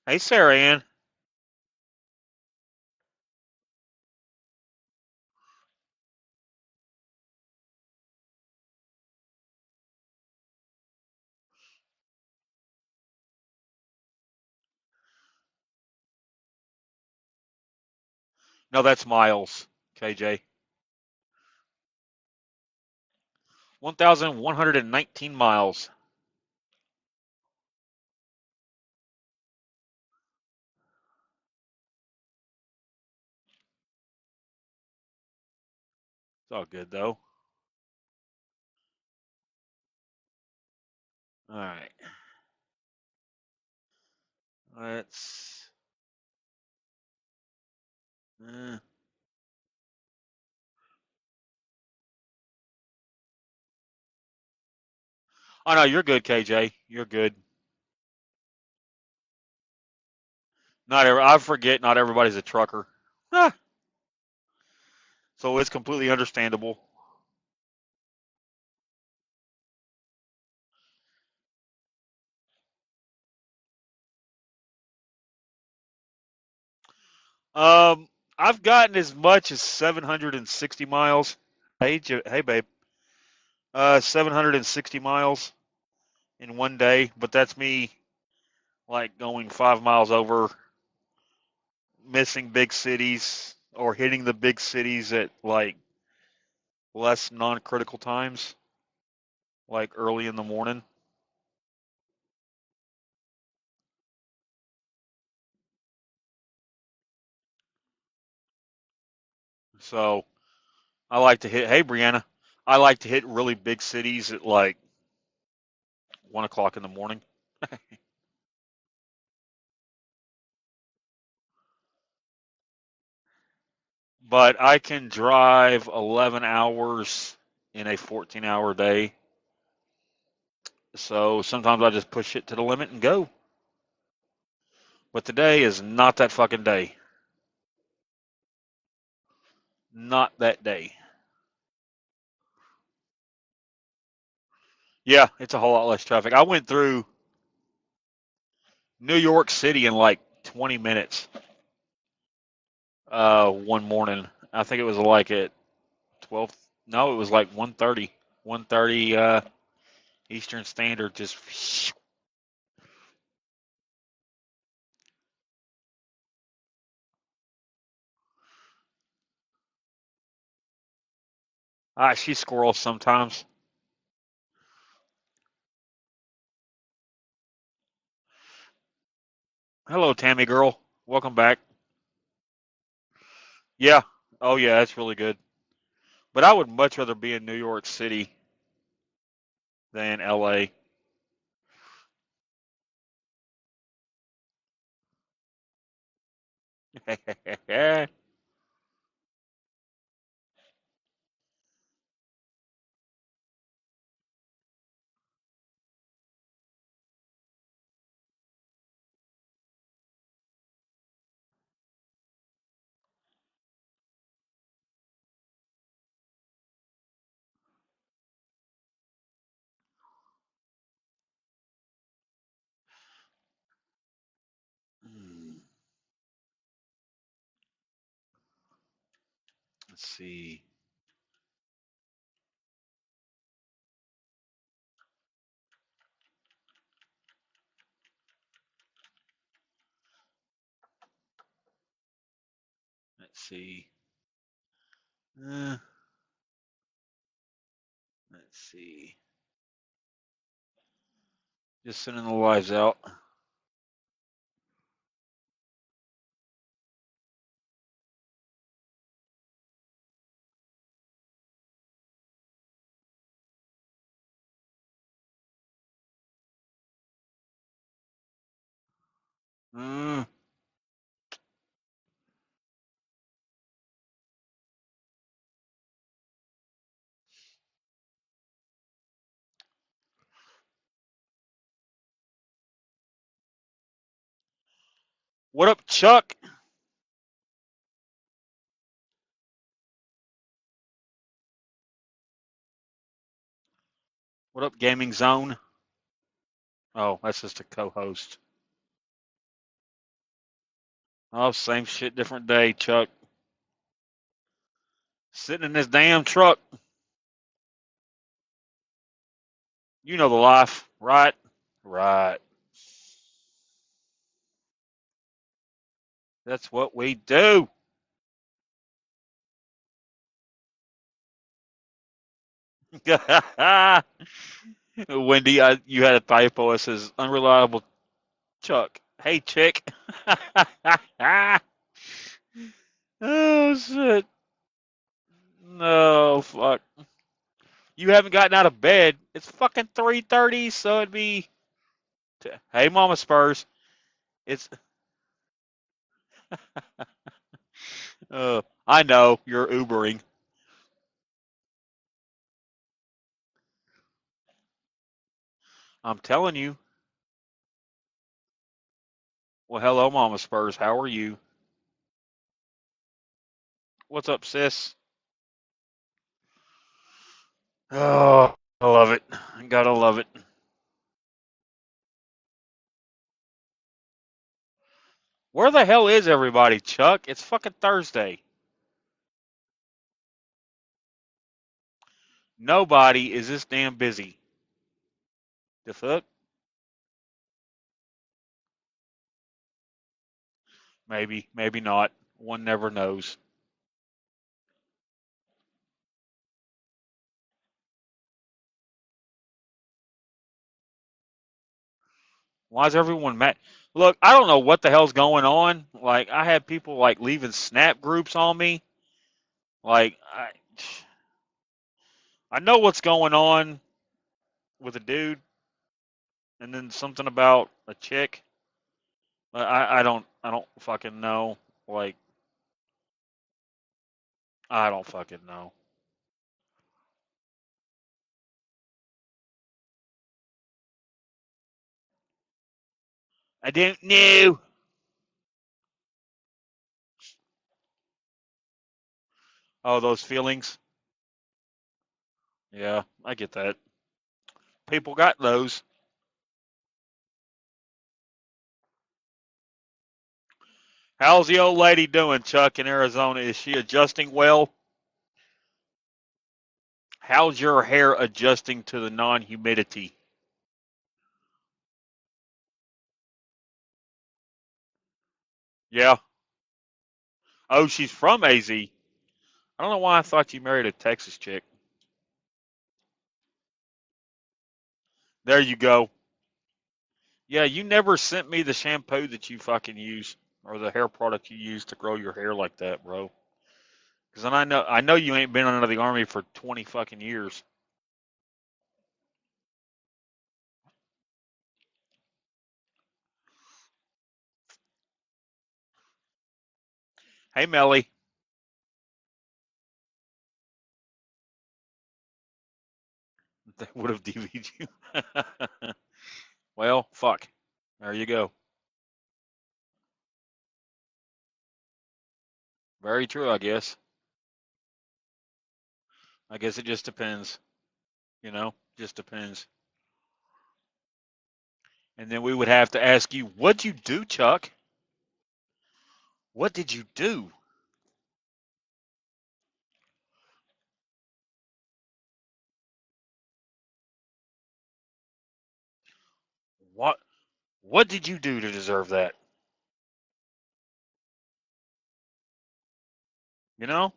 Hey, Sarah Ann. No, that's miles, KJ. 1,119 miles. It's all good, though. All right. Let's. Uh, oh, no, you're good, KJ. You're good. I forget not everybody's a trucker. Ah, so it's completely understandable. Um, I've gotten as much as 760 miles. Hey, babe. 760 miles in one day, but that's me like going 5 miles over, missing big cities or hitting the big cities at like less non-critical times, like early in the morning. So I like to hit. Hey, Brianna, I like to hit really big cities at like 1 o'clock in the morning. But I can drive 11 hours in a 14-hour day. So sometimes I just push it to the limit and go. But today is not that fucking day. Not that day. Yeah, it's a whole lot less traffic. I went through New York City in like 20 minutes one morning. I think it was like at 12. No, it was like 1:30. 1:30 Eastern Standard. Just she squirrels sometimes. Hello, Tammy girl. Welcome back. Yeah. Oh yeah, that's really good. But I would much rather be in New York City than LA. Let's see. Let's see. Uh, let's see. Just sending the lives out. Uh, what up, Chuck? What up, Gaming Zone? Oh, that's just a co-host. Oh, same shit, different day, Chuck. Sitting in this damn truck. You know the life, right? Right. That's what we do. Wendy, you had a typo. It says unreliable Chuck. Hey, chick. Oh shit. No fuck. You haven't gotten out of bed. It's fucking 3:30, so it'd be. Hey, Mama Spurs. It's. I know you're Ubering. I'm telling you. Well, hello, Mama Spurs. How are you? What's up, sis? Oh, I love it. I gotta love it. Where the hell is everybody, Chuck? It's fucking Thursday. Nobody is this damn busy. The fuck? Maybe, maybe not. One never knows. Why is everyone mad? Look, I don't know what the hell's going on. Like, I had people like leaving snap groups on me. Like, I know what's going on with a dude, and then something about a chick. I don't fucking know. Like, I don't fucking know. I don't know. Oh, those feelings. Yeah, I get that. People got those. How's the old lady doing, Chuck, in Arizona? Is she adjusting well? How's your hair adjusting to the non-humidity? Yeah. Oh, she's from AZ. I don't know why I thought you married a Texas chick. There you go. Yeah, you never sent me the shampoo that you fucking use or the hair product you use to grow your hair like that, bro. Because then I know you ain't been under the army for 20 fucking years. Hey, Melly. They would have DV'd you. Well, fuck. There you go. Very true, I guess. I guess it just depends. Just depends. And then we would have to ask you, what'd you do, Chuck? What did you do? What what did you do to deserve that? You know?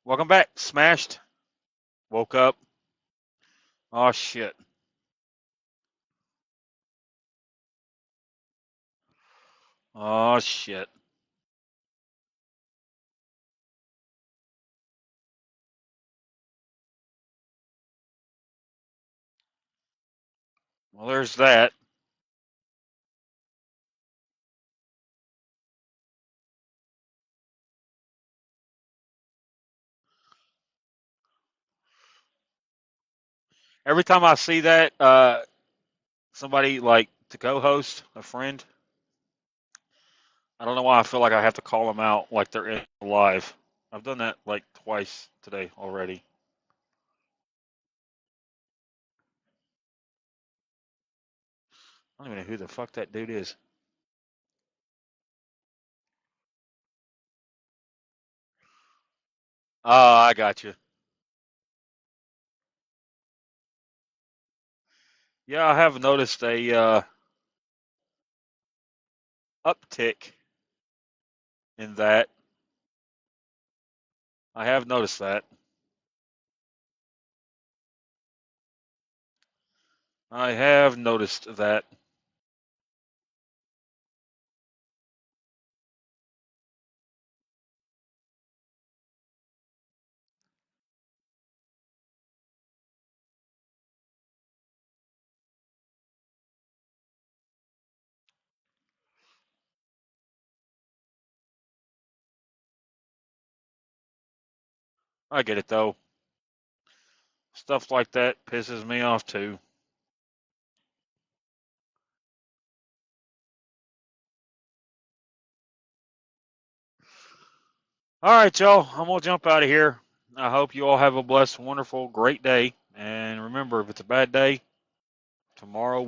Welcome back. Smashed. Woke up. Oh shit. Oh shit. Well, there's that. Every time I see that, somebody like to co-host a friend, I don't know why I feel like I have to call them out like they're in live. I've done that like twice today already. I don't even know who the fuck that dude is. Oh, I got you. Yeah, I have noticed a uptick in that. I have noticed that. I have noticed that. I get it though. Stuff like that pisses me off too. All right, y'all. I'm gonna jump out of here. I hope you all have a blessed, wonderful, great day. And remember, if it's a bad day, tomorrow